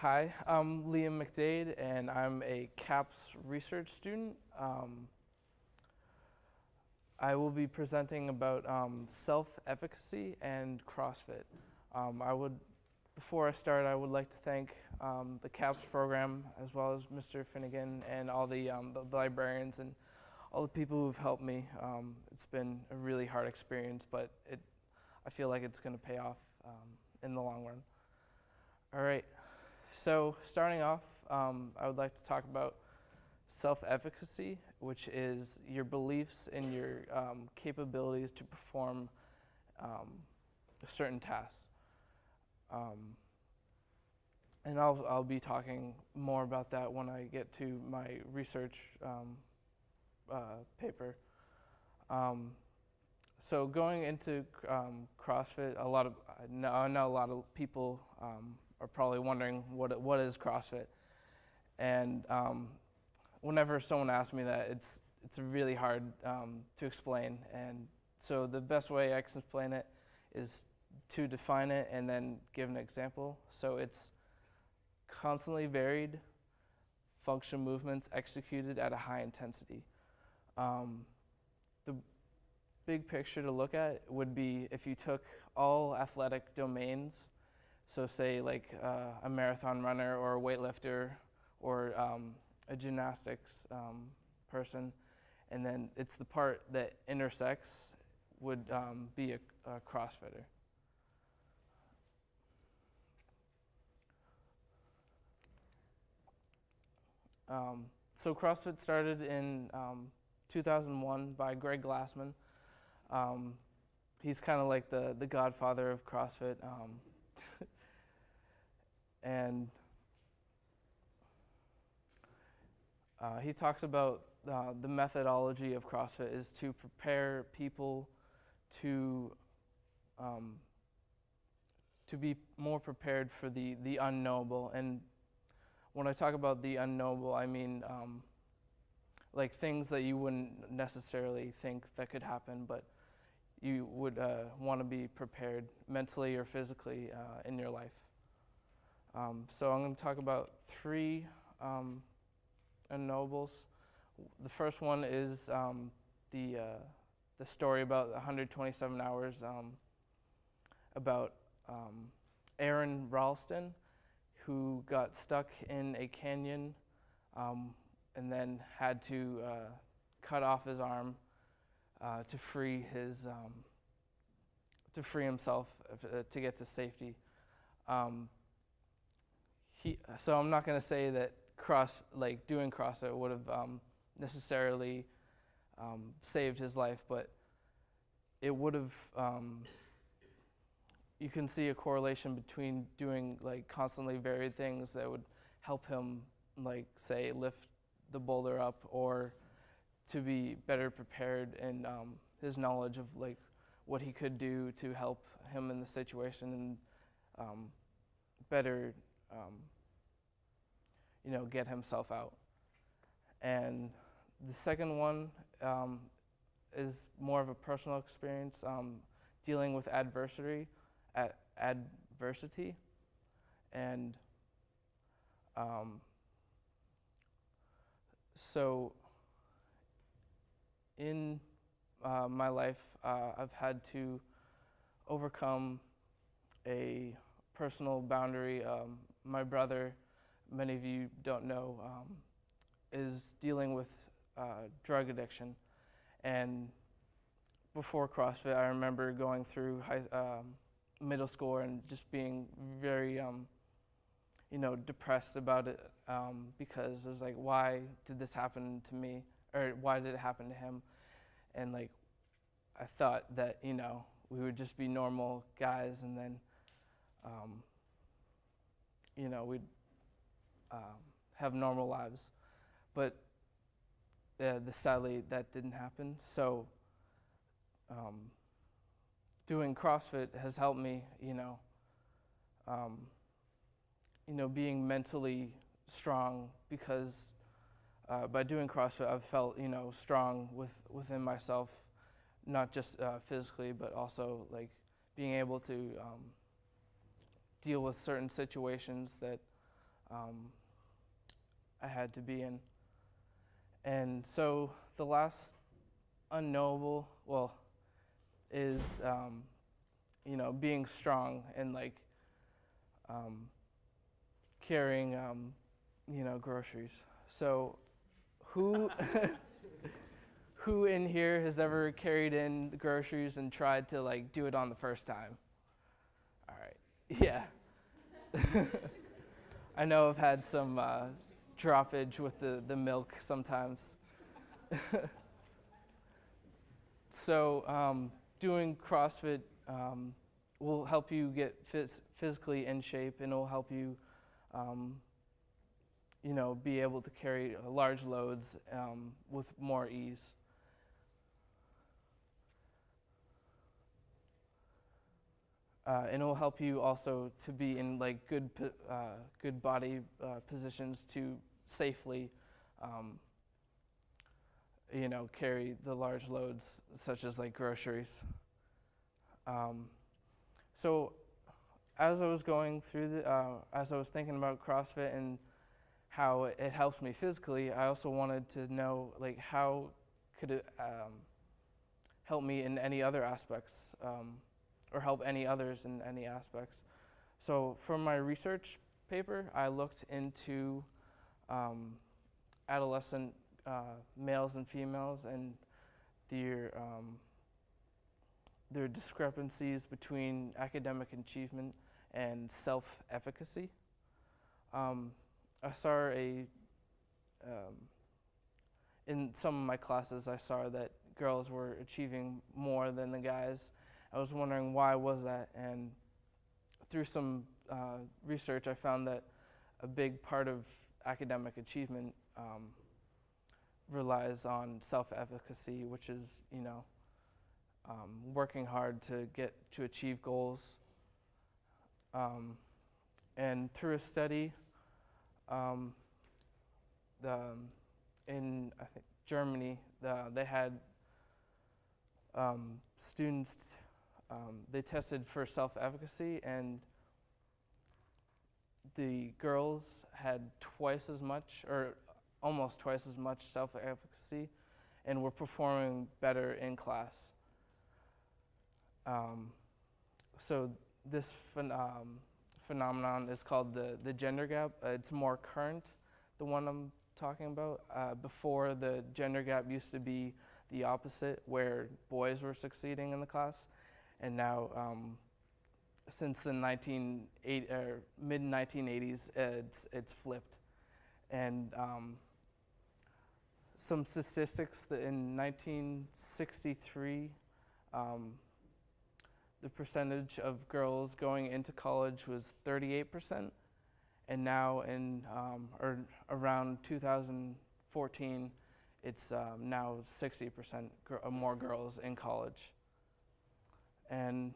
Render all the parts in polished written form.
Hi, I'm Liam McDade, and I'm a CAPS research student. I will be presenting about self-efficacy and CrossFit. Before I start, I would like to thank the CAPS program, as well as Mr. Finnegan and all the librarians and all the people who've helped me. It's been a really hard experience, but I feel like it's going to pay off in the long run. All right. So starting off, I would like to talk about self-efficacy, which is your beliefs in your capabilities to perform a certain task. And I'll be talking more about that when I get to my research paper. So going into CrossFit, I know a lot of people are probably wondering what is CrossFit, and whenever someone asks me that, it's really hard to explain. And so the best way I can explain it is to define it and then give an example. So it's constantly varied function movements executed at a high intensity. The big picture to look at would be if you took all athletic domains, so say like a marathon runner or a weightlifter or a gymnastics person, and then it's the part that intersects would be a CrossFitter. So CrossFit started in 2001 by Greg Glassman. He's kind of like the godfather of CrossFit. And he talks about the methodology of CrossFit is to prepare people to be more prepared for the unknowable. And when I talk about the unknowable, I mean like things that you wouldn't necessarily think that could happen, but you would want to be prepared mentally or physically in your life. So I'm going to talk about three unknowables. The first one is the story about 127 hours about Aaron Ralston, who got stuck in a canyon and then had to cut off his arm to free himself to get to safety. So I'm not going to say that doing CrossFit would have necessarily saved his life, but it would have. You can see a correlation between doing like constantly varied things that would help him, like say lift the boulder up, or to be better prepared in his knowledge of like what he could do to help him in the situation and better. Get himself out. And the second one is more of a personal experience, dealing with adversity, and so in my life, I've had to overcome a personal boundary. My brother, many of you don't know, is dealing with drug addiction. And before CrossFit, I remember going through middle school and just being very, depressed about it because it was like, why did this happen to me? Or why did it happen to him? And like, I thought that, we would just be normal guys, and then, we'd have normal lives. But sadly, that didn't happen. So doing CrossFit has helped me, being mentally strong, because by doing CrossFit, I've felt, strong within myself, not just physically, but also like being able to deal with certain situations that I had to be in. And so the last unknowable, well, is being strong and like carrying groceries. So who who in here has ever carried in the groceries and tried to like do it on the first time? All right, yeah. I know I've had some droppage with the milk sometimes. So doing CrossFit will help you get physically in shape, and it will help you, be able to carry large loads with more ease. And it will help you also to be in like good body positions to safely, carry the large loads such as like groceries. So as I was going through as I was thinking about CrossFit and how it helped me physically, I also wanted to know like how could it help me in any other aspects, or help any others in any aspects. So for my research paper, I looked into adolescent males and females and their discrepancies between academic achievement and self-efficacy. I saw in some of my classes, I saw that girls were achieving more than the guys. I was wondering why was that, and through some research, I found that a big part of academic achievement relies on self-efficacy, which is working hard to achieve goals. And through a study, in I think Germany, they had students. They tested for self-efficacy, and the girls had twice as much, or almost twice as much self-efficacy, and were performing better in class. So this phenomenon is called the gender gap. It's more current, the one I'm talking about. Before, the gender gap used to be the opposite, where boys were succeeding in the class. And now, since the mid-1980s, it's flipped. And some statistics that in 1963, the percentage of girls going into college was 38%, and now around 2014, it's now 60% more girls in college. And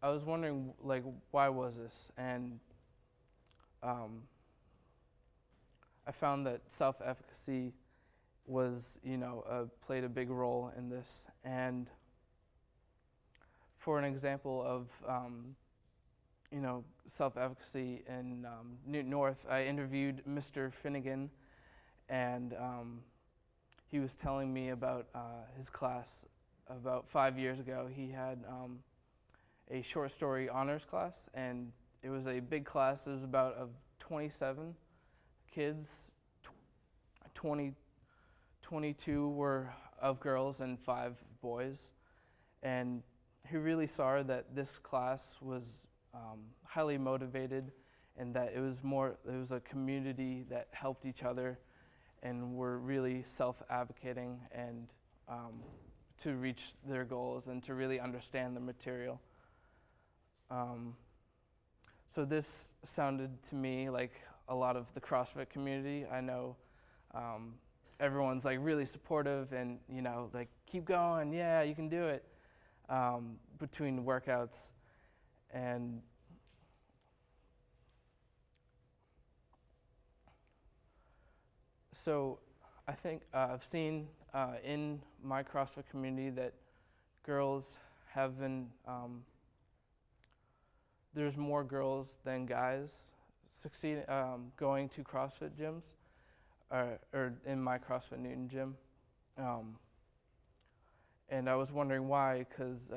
I was wondering, like, why was this? And I found that self-efficacy was, played a big role in this. And for an example of, self-efficacy in Newton North, I interviewed Mr. Finnegan, and he was telling me about his class. About 5 years ago, he had a short story honors class, and it was a big class. It was about of 27 kids, 22 were of girls and 5 boys. And he really saw that this class was highly motivated, and that it was a community that helped each other and were really self-advocating and to reach their goals and to really understand the material. So this sounded to me like a lot of the CrossFit community. I know everyone's like really supportive and like keep going, yeah, you can do it, between workouts. And so I think I've seen in my CrossFit community that girls have been, there's more girls than guys going to CrossFit gyms, or in my CrossFit Newton gym. And I was wondering why, because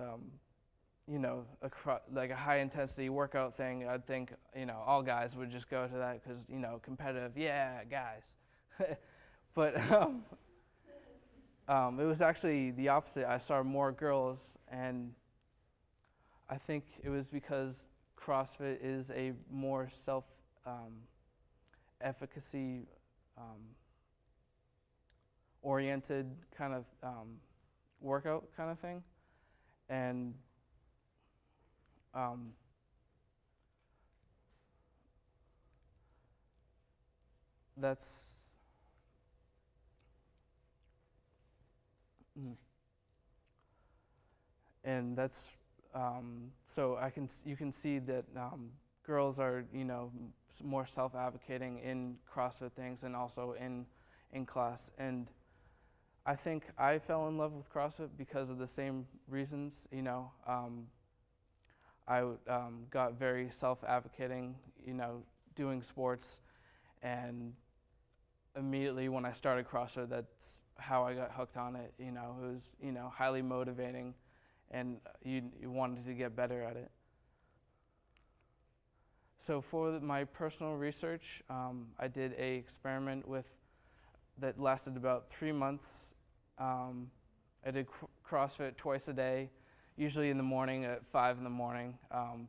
like a high intensity workout thing, I'd think all guys would just go to that because competitive, yeah, guys. But it was actually the opposite. I saw more girls, and I think it was because CrossFit is a more self-efficacy oriented kind of workout kind of thing, and that's and that's so you can see that girls are more self-advocating in CrossFit things and also in class. And I think I fell in love with CrossFit because of the same reasons. I got very self-advocating, doing sports, and immediately when I started CrossFit, that's how I got hooked on it. It was highly motivating, and you wanted to get better at it. So for my personal research, I did a experiment that lasted about 3 months. I did CrossFit twice a day, usually in the morning at 5 in the morning.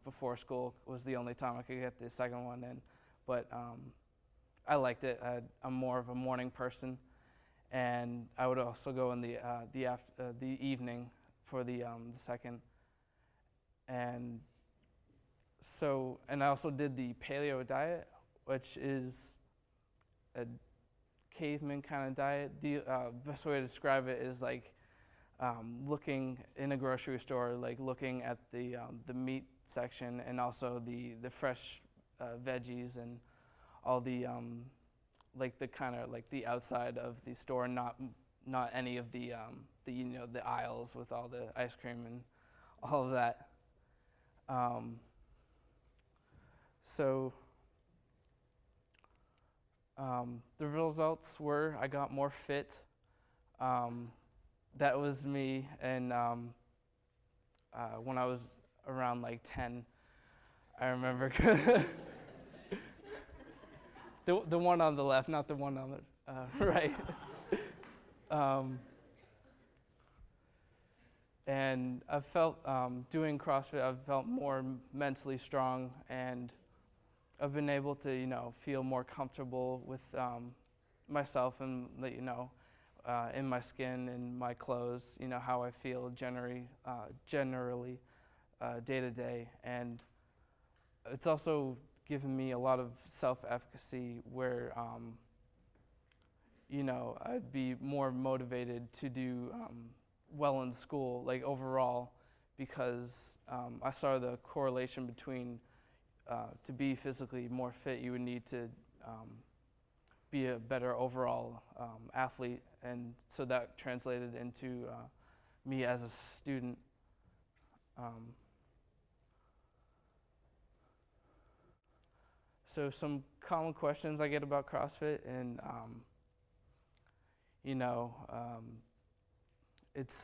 Before school was the only time I could get the second one in, but I liked it. I'm more of a morning person, and I would also go in the evening for the second. And I also did the paleo diet, which is a caveman kind of diet. The best way to describe it is like looking in a grocery store, like looking at the meat section and also the fresh veggies and all the like the kind of like the outside of the store, not any of the aisles with all the ice cream and all of that. The results were I got more fit. That was me, and when I was around like 10, I remember the one on the left, not the one on the right. And I felt doing CrossFit, I've felt more mentally strong, and I've been able to feel more comfortable with myself and in my skin and my clothes, how I feel generally day to day. And it's also given me a lot of self-efficacy where I'd be more motivated to do well in school, like overall, because I saw the correlation between to be physically more fit, you would need to be a better overall athlete, and so that translated into me as a student. So some common questions I get about CrossFit, and it's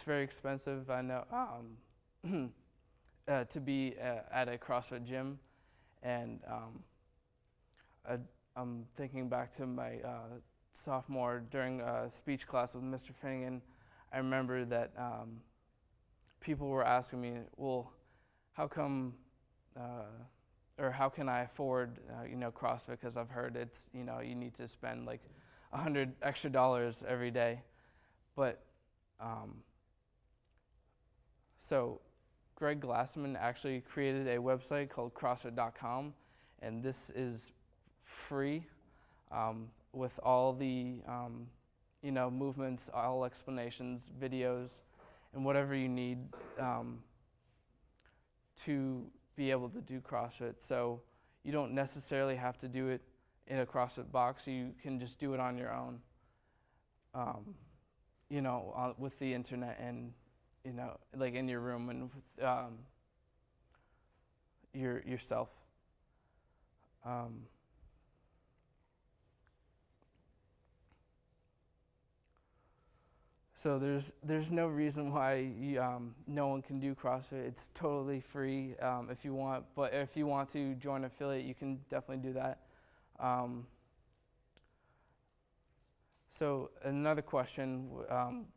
very expensive. I know to be at a CrossFit gym, and I'm thinking back to my sophomore during a speech class with Mr. Finnegan. I remember that people were asking me, well, how come or how can I afford CrossFit, because I've heard it's you need to spend like $100 extra every day. But so Greg Glassman actually created a website called CrossFit.com, and this is free with all the movements, all explanations, videos, and whatever you need to be able to do CrossFit. So you don't necessarily have to do it in a CrossFit box. You can just do it on your own, with the internet and like in your room. And yourself. So there's no reason why no one can do CrossFit. It's totally free if you want, but if you want to join an affiliate, you can definitely do that. So another question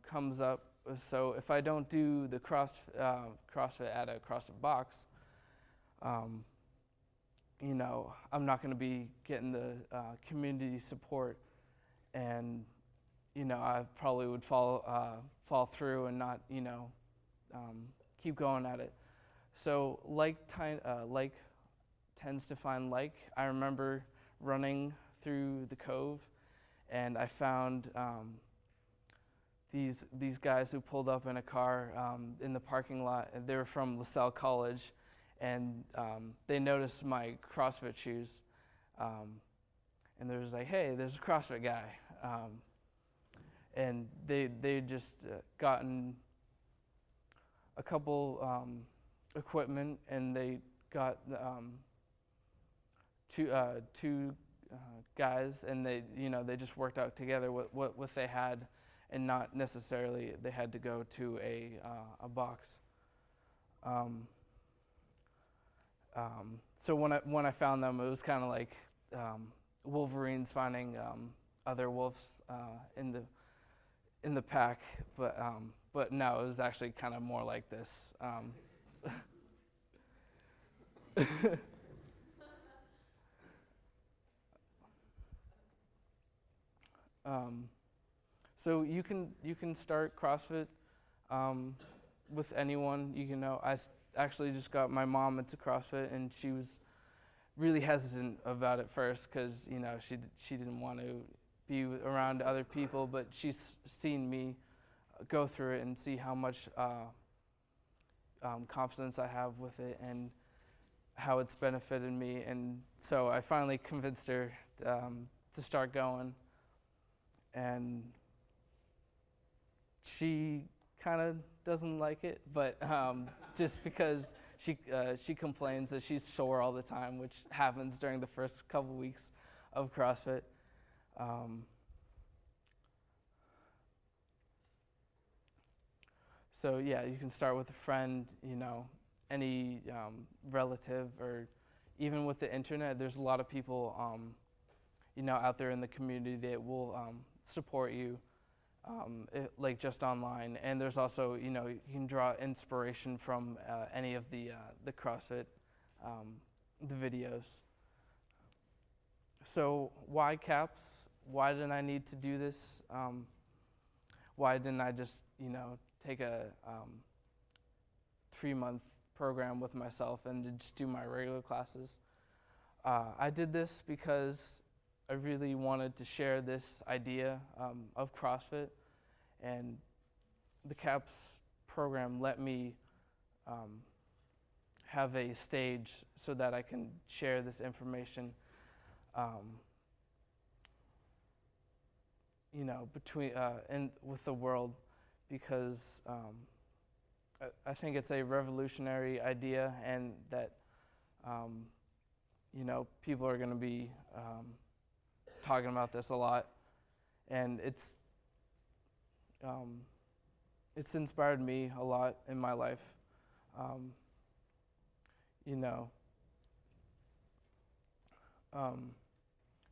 comes up. So if I don't do the CrossFit at a CrossFit box, you know, I'm not going to be getting the community support, and you know, I probably would fall through and not, you know, keep going at it. So like tends to find like. I remember running through the Cove, and I found these guys who pulled up in a car in the parking lot. They were from LaSalle College, and they noticed my CrossFit shoes, and they was like, "Hey, there's a CrossFit guy." And they just gotten a couple equipment, and they got two guys, and they just worked out together what they had, and not necessarily they had to go to a box. So when I found them, it was kind of like Wolverines finding other wolves in the pack, but no, it was actually kind of more like this. So you can start CrossFit with anyone. You can know. Actually just got my mom into CrossFit, and she was really hesitant about it first because you know she didn't want to be around other people, but she's seen me go through it and see how much confidence I have with it and how it's benefited me. And so I finally convinced her to start going, and she kind of doesn't like it, but just because she complains that she's sore all the time, which happens during the first couple weeks of CrossFit. So yeah, you can start with a friend, you know, any relative, or even with the internet. There's a lot of people, you know, out there in the community that will support you, like just online. And there's also, you know, you can draw inspiration from any of the CrossFit, the videos. So why CAPS? Why didn't I need to do this? Why didn't I just, you know, take a 3-month program with myself and just do my regular classes? I did this because I really wanted to share this idea of CrossFit, and the CAPS program let me have a stage so that I can share this information, you know, between and with the world, because I think it's a revolutionary idea, and that you know, people are going to be talking about this a lot, and it's inspired me a lot in my life. You know,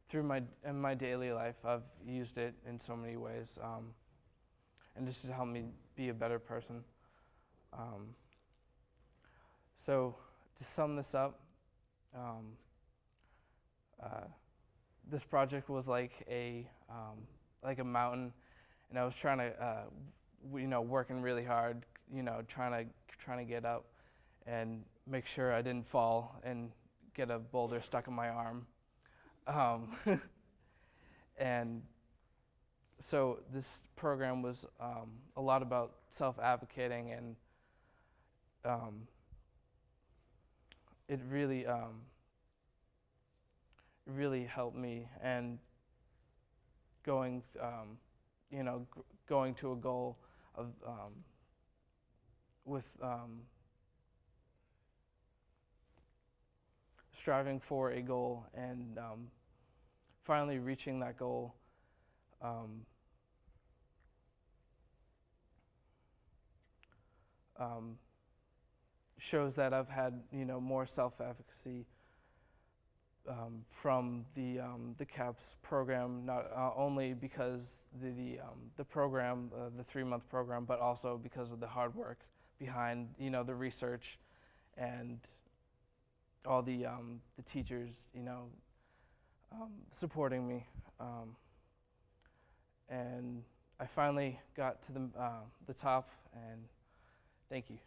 through my daily life, I've used it in so many ways, and this has helped me be a better person. So to sum this up, this project was like a mountain, and I was trying to, you know, working really hard, you know, trying to get up and make sure I didn't fall and get a boulder stuck in my arm. And so this program was a lot about self-advocating, and it really helped me, and going you know, going to a goal of with striving for a goal and finally reaching that goal. Shows that I've had, more self-efficacy from the CAPS program, not only because the program, the 3-month program, but also because of the hard work behind, the research and all the teachers, supporting me. And I finally got to the top, and thank you.